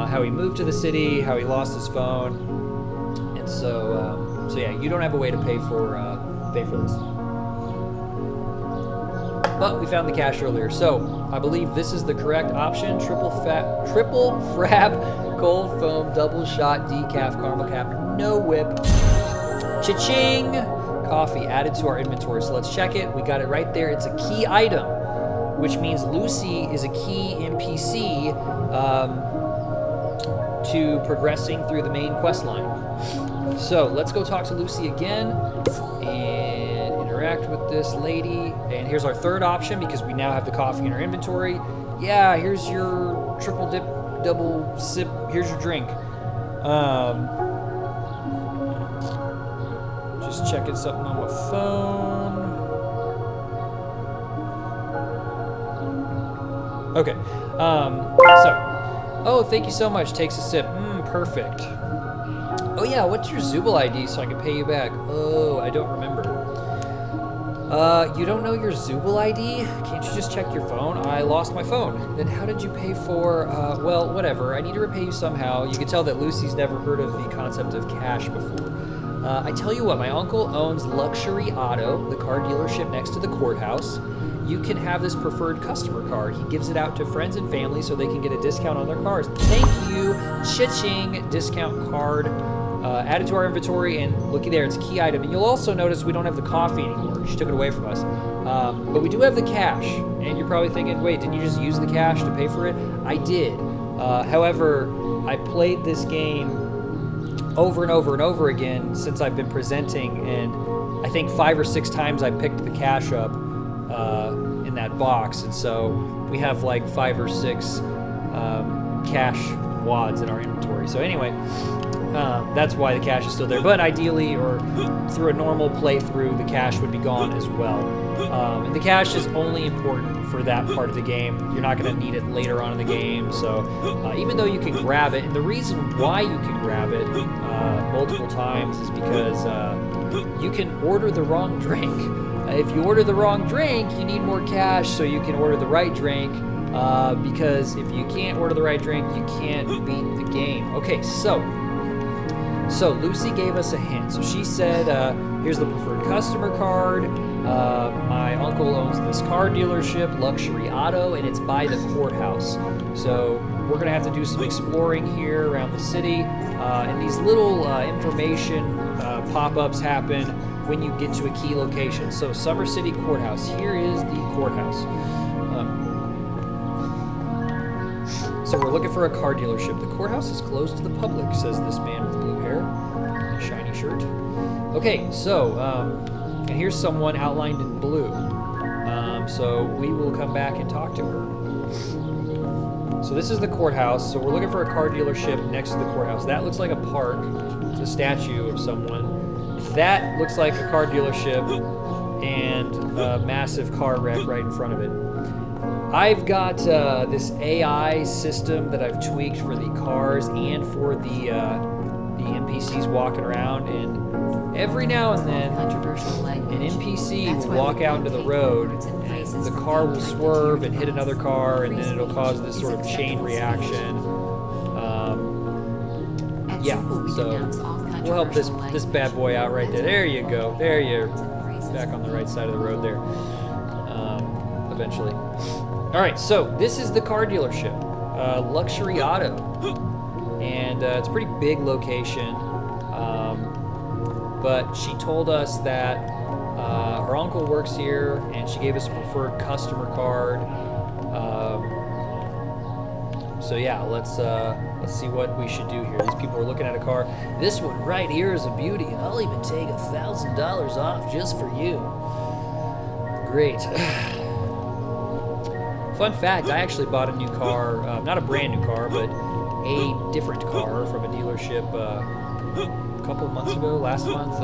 how he moved to the city, how he lost his phone, and so yeah, you don't have a way to pay for this. But we found the cash earlier, so I believe this is the correct option: triple frap cold foam double shot decaf caramel cap no whip. Cha-ching! Coffee added to our inventory, so let's check it. We got it right there. It's a key item, which means Lucy is a key NPC to progressing through the main quest line. So let's go talk to Lucy again and interact with this lady. And here's our third option because we now have the coffee in our inventory. Yeah, here's your triple dip, double sip. Here's your drink. Just checking something on my phone. Okay. Oh, thank you so much. Takes a sip. Perfect. Oh yeah, what's your Zooble ID so I can pay you back? Oh, I don't remember. You don't know your Zooble ID? Can't you just check your phone? I lost my phone. Then how did you pay for, well, whatever. I need to repay you somehow. You can tell that Lucy's never heard of the concept of cash before. I tell you what, my uncle owns Luxury Auto, the car dealership next to the courthouse. You can have this preferred customer card. He gives it out to friends and family so they can get a discount on their cars. Thank you. Cha-ching. Discount card. Added to our inventory, and looky there, it's a key item. And you'll also notice we don't have the coffee anymore. She took it away from us. But we do have the cash. And you're probably thinking, wait, didn't you just use the cash to pay for it? I did. However, I played this game over and over and over again since I've been presenting, and I think 5 or 6 times I picked the cash up in that box, and so we have like 5 or 6 cash wads in our inventory. So anyway, that's why the cash is still there. But ideally, or through a normal playthrough, the cash would be gone as well. And the cash is only important for that part of the game. You're not going to need it later on in the game. So even though you can grab it, and the reason why you can grab it multiple times is because you can order the wrong drink. If you order the wrong drink, you need more cash so you can order the right drink. Because if you can't order the right drink, you can't beat the game. Okay, so Lucy gave us a hint. So she said, here's the preferred customer card. My uncle owns this car dealership, Luxury Auto, and it's by the courthouse. So we're going to have to do some exploring here around the city. And these little information pop-ups happen when you get to a key location. So Summer City Courthouse. Here is the courthouse. So we're looking for a car dealership. The courthouse is closed to the public, says this man with blue hair and a shiny shirt. Okay, so, and here's someone outlined in blue. So we will come back and talk to her. So this is the courthouse. So we're looking for a car dealership next to the courthouse. That looks like a park. It's a statue of someone. That looks like a car dealership and a massive car wreck right in front of it. I've got this AI system that I've tweaked for the cars and for the NPCs walking around, and every now and then an NPC will walk out into the road and the car will swerve and hit another car, and then it'll cause this sort of chain reaction. Yeah, so we'll help this bad boy out right there. There you go. There you're back on the right side of the road there. Eventually. All right, so this is the car dealership, Luxury Auto, and it's a pretty big location, but she told us that her uncle works here, and she gave us a preferred customer card, So yeah, let's see what we should do here. These people are looking at a car. This one right here is a beauty, and I'll even take $1,000 off just for you. Great. Fun fact, I actually bought a new car, not a brand new car, but a different car from a dealership a couple months ago, last month.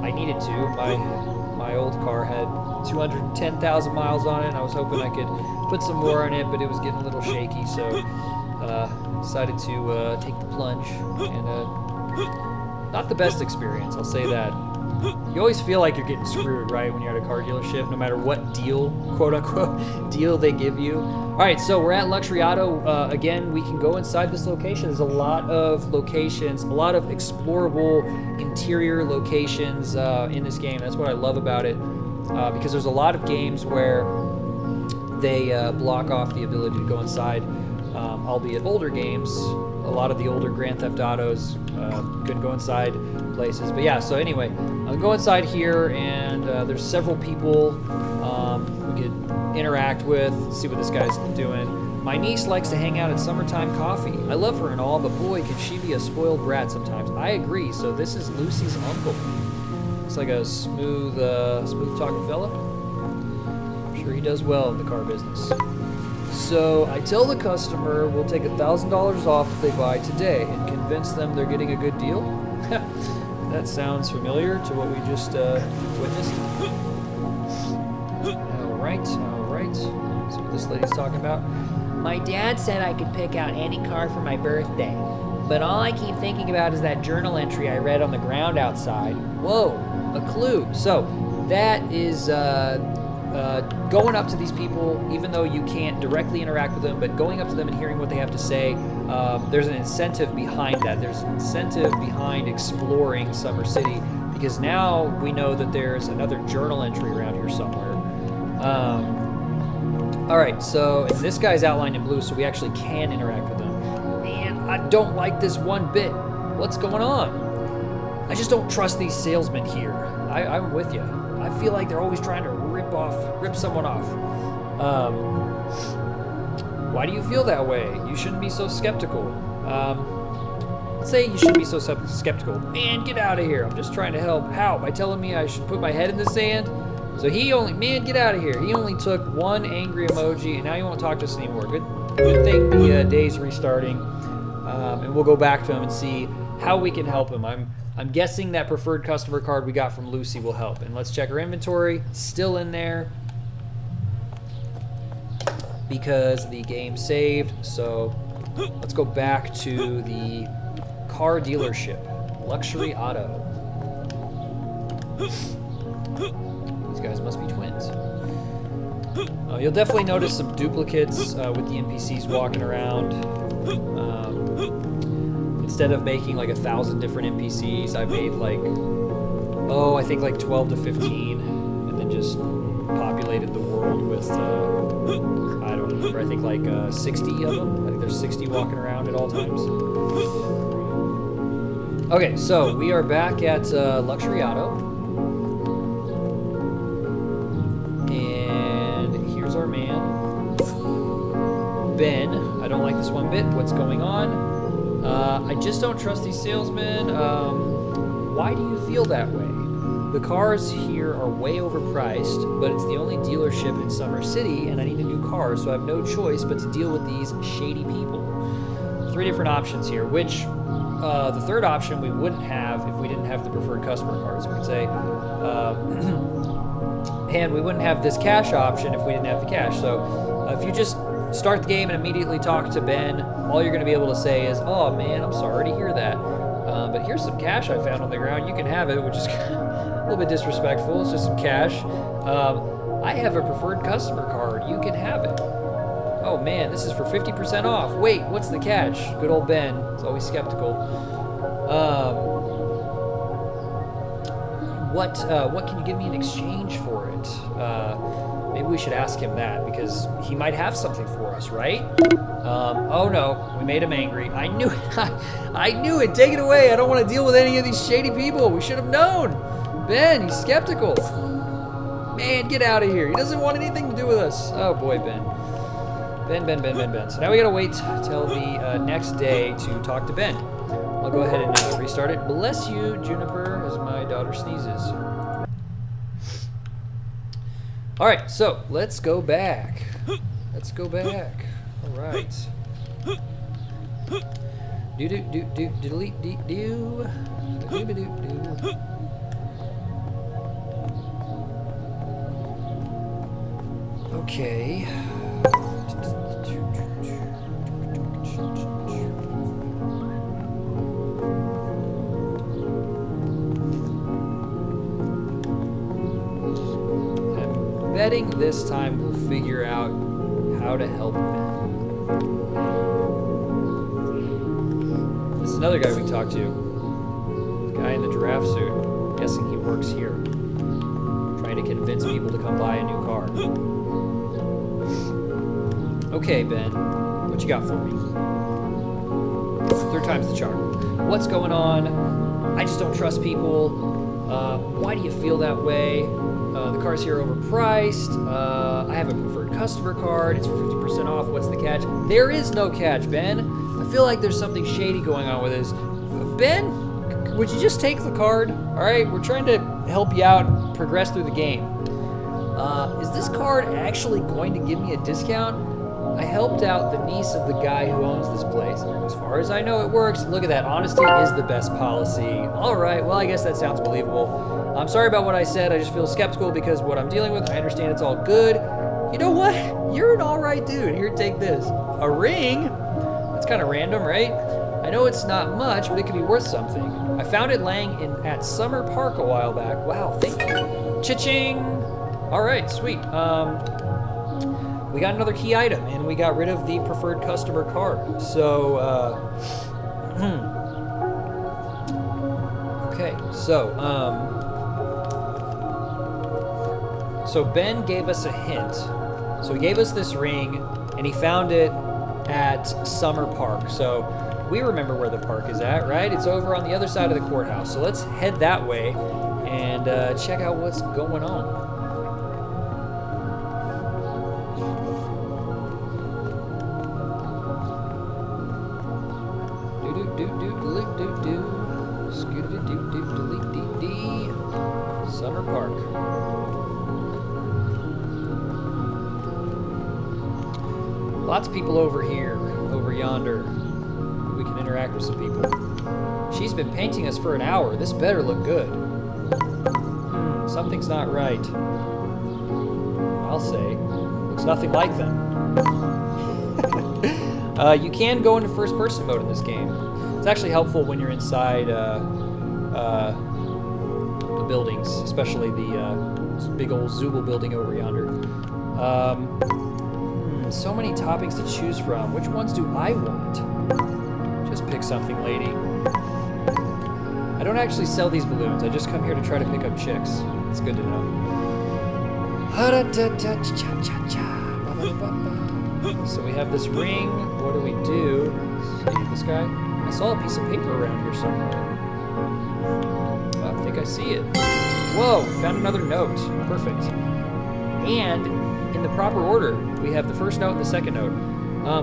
I needed to. My old car had 210,000 miles on it, and I was hoping I could put some more on it, but it was getting a little shaky, so decided to take the plunge, and not the best experience, I'll say that. You always feel like you're getting screwed, right, when you're at a car dealership, no matter what deal, quote-unquote, deal they give you. All right, so we're at Luxury Auto. Again, we can go inside this location. There's a lot of locations, a lot of explorable interior locations in this game. That's what I love about it, because there's a lot of games where they block off the ability to go inside, albeit older games. A lot of the older Grand Theft Autos couldn't go inside places. But yeah, so anyway, I'll go inside here, and there's several people we could interact with, see what this guy's doing. My niece likes to hang out at Summertime Coffee. I love her and all, but boy, can she be a spoiled brat sometimes. I agree. So this is Lucy's uncle. Looks like a smooth talking fella. I'm sure he does well in the car business. So I tell the customer we'll take $1,000 off if they buy today and convince them they're getting a good deal. That sounds familiar to what we just witnessed. All right. See what this lady's talking about. My dad said I could pick out any car for my birthday, but all I keep thinking about is that journal entry I read on the ground outside. Whoa, a clue. So that is going up to these people, even though you can't directly interact with them, but going up to them and hearing what they have to say. There's an incentive behind that. There's an incentive behind exploring Summer City, because now we know that there's another journal entry around here somewhere. All right, so and this guy's outlined in blue, so we actually can interact with him. Man, I don't like this one bit. What's going on? I just don't trust these salesmen here. I'm with you. I feel like they're always trying to rip someone off. Why do you feel that way? You shouldn't be so skeptical. Let's say you shouldn't be so skeptical. Man, get out of here. I'm just trying to help. How? By telling me I should put my head in the sand? So man, get out of here. He only took one angry emoji, and now he won't talk to us anymore. Good thing the day's restarting, and we'll go back to him and see how we can help him. I'm guessing that preferred customer card we got from Lucy will help. And let's check her inventory. Still in there because the game saved. So let's go back to the car dealership, Luxury Auto. These guys must be twins. You'll definitely notice some duplicates with the NPCs walking around. Instead of making like 1,000 different NPCs, I made I think like 12 to 15, and then just populated the world with, I don't remember, I think like 60 of them. I think there's 60 walking around at all times. Okay, so we are back at Luxury Auto. And here's our man, Ben. I don't like this one bit. What's going on? I just don't trust these salesmen. Why do you feel that way? The cars here are way overpriced, but it's the only dealership in Summer City, and I need a new car, so I have no choice but to deal with these shady people. 3 different options here, which the third option we wouldn't have if we didn't have the preferred customer cards. We could say, and we wouldn't have this cash option if we didn't have the cash. So if you just start the game and immediately talk to Ben, all you're going to be able to say is, oh man, I'm sorry to hear that, but here's some cash I found on the ground, you can have it, which is a little bit disrespectful. It's just some cash. I have a preferred customer card, you can have it. Oh man, this is for 50% off. Wait, what's the catch? Good old Ben, it's always skeptical. What can you give me in exchange for it? Maybe we should ask him that, because he might have something for us, right? Oh no, we made him angry. I knew it. I knew it. Take it away. I don't want to deal with any of these shady people. We should have known. Ben, he's skeptical. Man, get out of here. He doesn't want anything to do with us. Oh boy, Ben. Ben. So now we gotta wait till the next day to talk to Ben. I'll go ahead and restart it. Bless you, Juniper, as my daughter sneezes. All right, so let's go back. All right. Do. Okay. I'm betting this time we'll figure out how to help Ben. This is another guy we can talk to. The guy in the giraffe suit. I'm guessing he works here. Trying to convince people to come buy a new car. Okay, Ben. What you got for me? Third time's the charm. What's going on? I just don't trust people. Why do you feel that way? The cars here are overpriced. I have a preferred customer card. It's for 50% off. What's the catch? There is no catch, Ben. I feel like there's something shady going on with this. Ben, would you just take the card? All right, we're trying to help you out, progress through the game. Is this card actually going to give me a discount? I helped out the niece of the guy who owns this place. As far as I know, it works. Look at that. Honesty is the best policy. All right, well, I guess that sounds believable. I'm sorry about what I said. I just feel skeptical because what I'm dealing with, I understand it's all good. You know what? You're an all right dude. Here, take this. A ring? That's kind of random, right? I know it's not much, but it could be worth something. I found it laying at Summer Park a while back. Wow, thank you. Cha-ching! All right, sweet. We got another key item, and we got rid of the preferred customer card. So, okay, so Ben gave us a hint. So he gave us this ring, and he found it at Summer Park. So we remember where the park is at, right? It's over on the other side of the courthouse. So let's head that way and check out what's going on. Summer Park. Lots of people over here, over yonder. We can interact with some people. She's been painting us for an hour. This better look good. Something's not right. I'll say. Looks nothing like them. You can go into first-person mode in this game. It's actually helpful when you're inside the buildings, especially the big old Zooble building over yonder. So many topics to choose from. Which ones do I want? Just pick something, lady. I don't actually sell these balloons. I just come here to try to pick up chicks. It's good to know. So we have this ring. What do we do? See this guy? I saw a piece of paper around here somewhere. I think I see it. Whoa, found another note. Perfect. And in the proper order, we have the first note and the second note.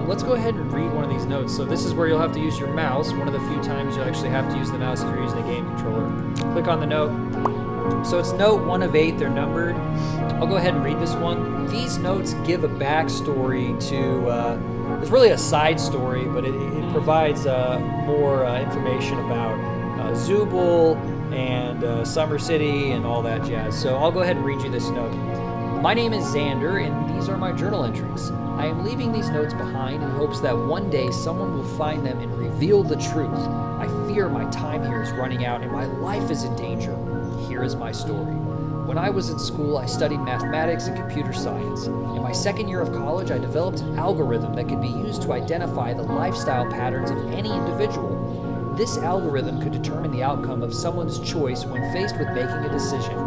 Let's go ahead and read one of these notes. So this is where you'll have to use your mouse. One of the few times you'll actually have to use the mouse if you're using a game controller. Click on the note. So it's note 1 of 8. They're numbered. I'll go ahead and read this one. These notes give a backstory to... it's really a side story, but it provides more information about Zooble and Summer City and all that jazz. So I'll go ahead and read you this note. My name is Xander, and these are my journal entries. I am leaving these notes behind in hopes that one day someone will find them and reveal the truth. I fear my time here is running out and my life is in danger. Here is my story. When I was in school, I studied mathematics and computer science. In my second year of college, I developed an algorithm that could be used to identify the lifestyle patterns of any individual. This algorithm could determine the outcome of someone's choice when faced with making a decision.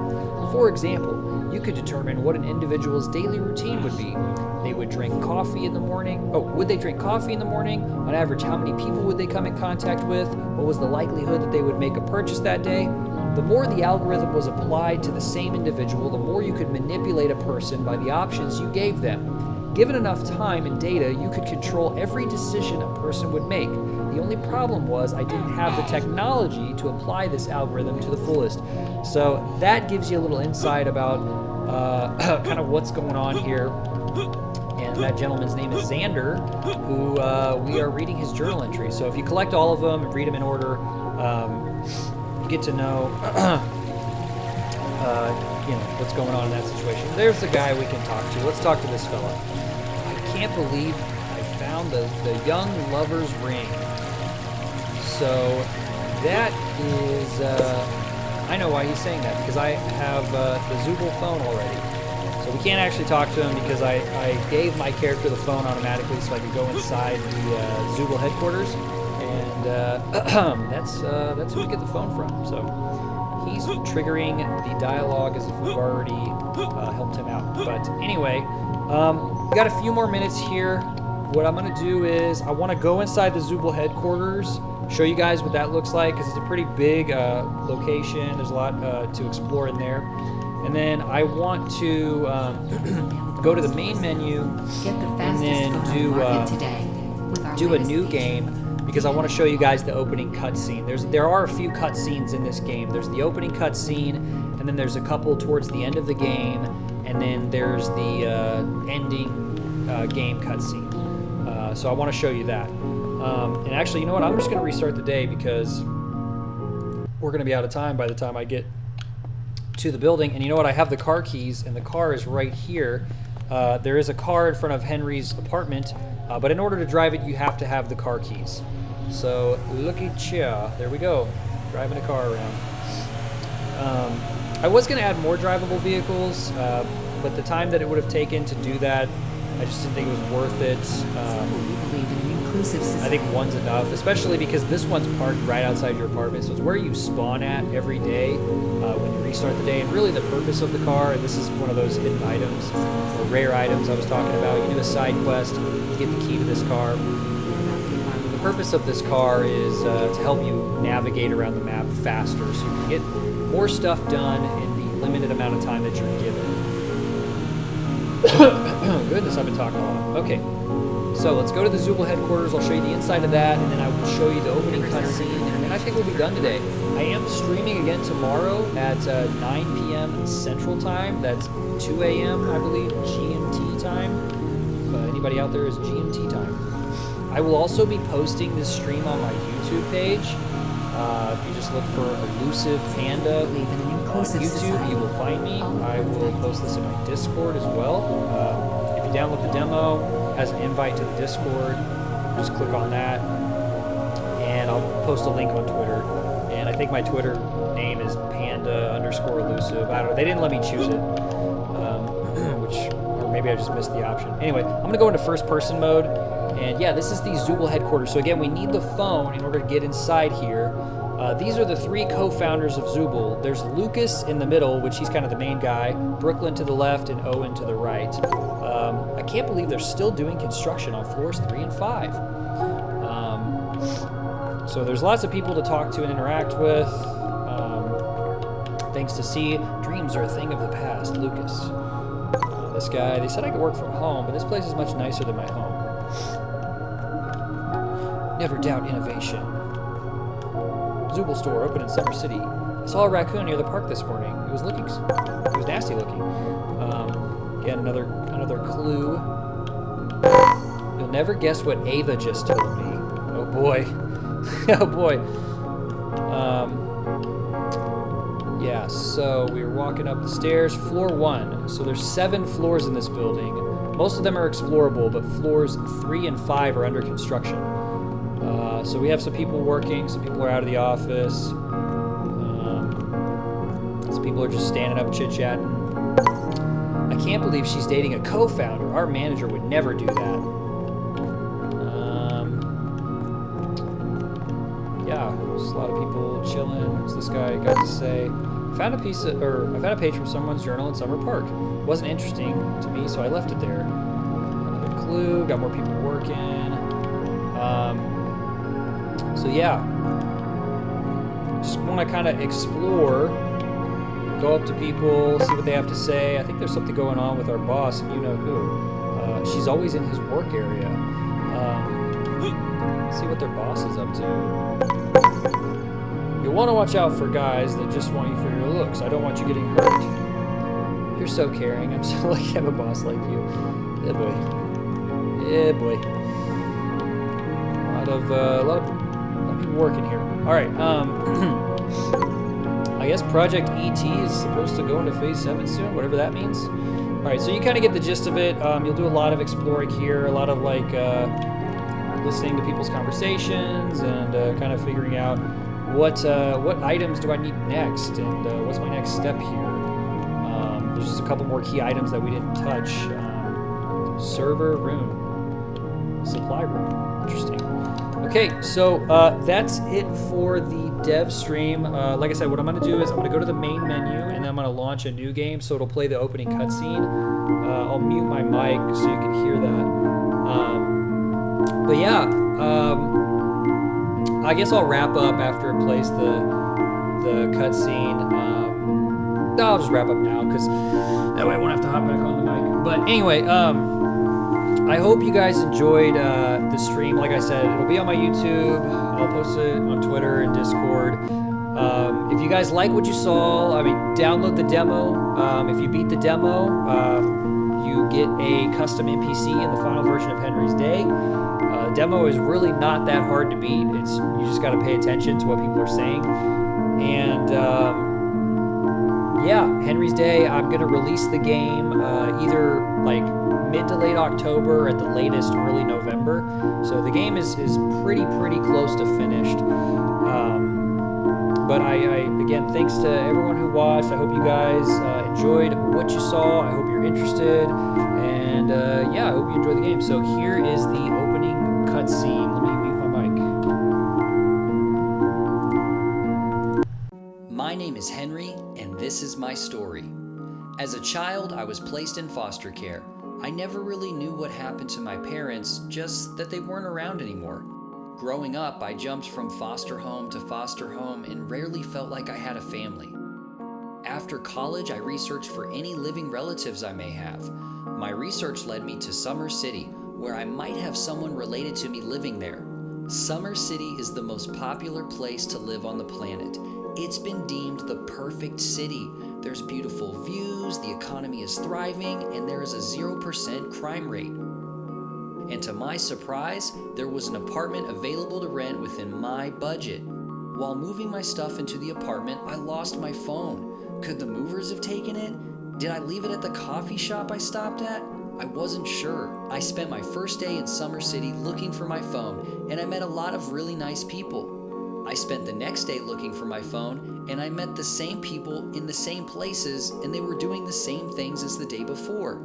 For example, you could determine what an individual's daily routine would be. They would drink coffee in the morning. Would they drink coffee in the morning? On average, how many people would they come in contact with? What was the likelihood that they would make a purchase that day? The more the algorithm was applied to the same individual, the more you could manipulate a person by the options you gave them. Given enough time and data, you could control every decision a person would make. The only problem was I didn't have the technology to apply this algorithm to the fullest. So that gives you a little insight about kind of what's going on here. And that gentleman's name is Xander, who we are reading his journal entries. So if you collect all of them and read them in order, you get to know what's going on in that situation. There's the guy we can talk to. Let's talk to this fella. I can't believe I found the young lover's ring. So that is, I know why he's saying that, because I have the Zooble phone already. So we can't actually talk to him because I gave my character the phone automatically so I could go inside the Zooble headquarters, and that's who we get the phone from. So he's triggering the dialogue as if we've already helped him out. But anyway, we got a few more minutes here. What I'm going to do is I want to go inside the Zooble headquarters, show you guys what that looks like, because it's a pretty big location. There's a lot to explore in there. And then I want to go to the main menu and then do a new game, because I want to show you guys the opening cutscene. There are a few cutscenes in this game. There's the opening cutscene, and then there's a couple towards the end of the game, and then there's the ending game cutscene. So I want to show you that. And actually, you know what? I'm just going to restart the day because we're going to be out of time by the time I get to the building. And you know what? I have the car keys, and the car is right here. There is a car in front of Henry's apartment, but in order to drive it, you have to have the car keys. So look at ya. There we go. Driving a car around. I was going to add more drivable vehicles, but the time that it would have taken to do that, I just didn't think it was worth it. I think one's enough, especially because this one's parked right outside your apartment, so it's where you spawn at every day when you restart the day. And really the purpose of the car, and this is one of those hidden items, or rare items I was talking about, you do a side quest, you get the key to this car. The purpose of this car is to help you navigate around the map faster, so you can get more stuff done in the limited amount of time that you're given. Goodness, I've been talking a lot. Okay. So let's go to the Zooble headquarters. I'll show you the inside of that, and then I will show you the opening cutscene, and I think we'll be done today. I am streaming again tomorrow at 9 p.m. Central Time. That's 2 a.m., I believe, GMT time. If anybody out there is GMT time. I will also be posting this stream on my YouTube page. If you just look for Elusive Panda on YouTube, you will find me. I will post this in my Discord as well. If you download the demo, has an invite to the Discord, just click on that, and I'll post a link on Twitter. And I think my Twitter name is panda_elusive. I don't know, they didn't let me choose it, or maybe I just missed the option. Anyway, I'm gonna go into first person mode, and yeah, this is the Zooble headquarters. So again, we need the phone in order to get inside here. These are the three co-founders of Zooble. There's Lucas in the middle, which he's kind of the main guy, Brooklyn to the left, and Owen to the right. I can't believe they're still doing construction on floors 3 and 5. So there's lots of people to talk to and interact with. Things to see. Dreams are a thing of the past. Lucas. This guy, they said I could work from home, but this place is much nicer than my home. Never doubt innovation. Zooble store open in Summer City. I saw a raccoon near the park this morning. It was nasty looking. Again, another clue. You'll never guess what Ava just told me. Oh boy. Oh boy. Yeah, so we were walking up the stairs, floor 1. So there's 7 floors in this building. Most of them are explorable, but floors 3 and 5 are under construction. So we have some people working, some people are out of the office. Some people are just standing up chit-chatting. I can't believe she's dating a co-founder. Our manager would never do that. Yeah, just a lot of people chilling. What's this guy got to say? I found a page from someone's journal in Summer Park. It wasn't interesting to me, so I left it there. Another clue. Got more people working. So yeah, just want to kind of explore, go up to people, see what they have to say. I think there's something going on with our boss, and you know who. she's always in his work area. Let's see what their boss is up to. You'll want to watch out for guys that just want you for your looks. I don't want you getting hurt. You're so caring. I'm so lucky to have a boss like you. Yeah, boy. Yeah, boy. A lot of people working here. All right. I guess Project ET is supposed to go into Phase 7 soon, whatever that means. All right, so you kind of get the gist of it. You'll do a lot of exploring here, a lot of like listening to people's conversations and kind of figuring out what items do I need next and what's my next step here. There's just a couple more key items that we didn't touch. Server room, supply room. Interesting. Okay, so that's it for the dev stream. Like I said, what I'm going to do is I'm going to go to the main menu and then I'm going to launch a new game, so it'll play the opening cutscene. I'll mute my mic so you can hear that. But yeah, I guess I'll wrap up after it plays the cutscene. I'll just wrap up now because that way I won't have to hop back on the mic. But anyway, I hope you guys enjoyed the stream. Like I said, it'll be on my YouTube. I'll post it on Twitter and Discord. If you guys like what you saw, I mean, download the demo. If you beat the demo, you get a custom NPC in the final version of Henry's Day. The demo is really not that hard to beat. You just got to pay attention to what people are saying. And yeah, Henry's Day, I'm going to release the game either like mid to late October, at the latest early November. So the game is pretty close to finished. But I again, thanks to everyone who watched. I hope you guys enjoyed what you saw. I hope you're interested. And yeah, I hope you enjoy the game. So here is the opening cutscene. Let me mute my mic. My name is Henry, and this is my story. As a child, I was placed in foster care. I never really knew what happened to my parents, just that they weren't around anymore. Growing up, I jumped from foster home to foster home and rarely felt like I had a family. After college, I researched for any living relatives I may have. My research led me to Summer City, where I might have someone related to me living there. Summer City is the most popular place to live on the planet. It's been deemed the perfect city. There's beautiful views, the economy is thriving, and there is a 0% crime rate. And to my surprise, there was an apartment available to rent within my budget. While moving my stuff into the apartment, I lost my phone. Could the movers have taken it? Did I leave it at the coffee shop I stopped at? I wasn't sure. I spent my first day in Summer City looking for my phone, and I met a lot of really nice people. I spent the next day looking for my phone, and I met the same people in the same places, and they were doing the same things as the day before.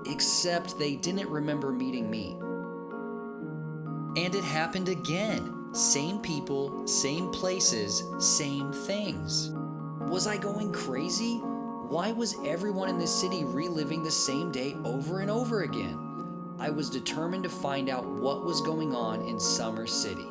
Except they didn't remember meeting me. And it happened again. Same people, same places, same things. Was I going crazy? Why was everyone in this city reliving the same day over and over again? I was determined to find out what was going on in Summer City.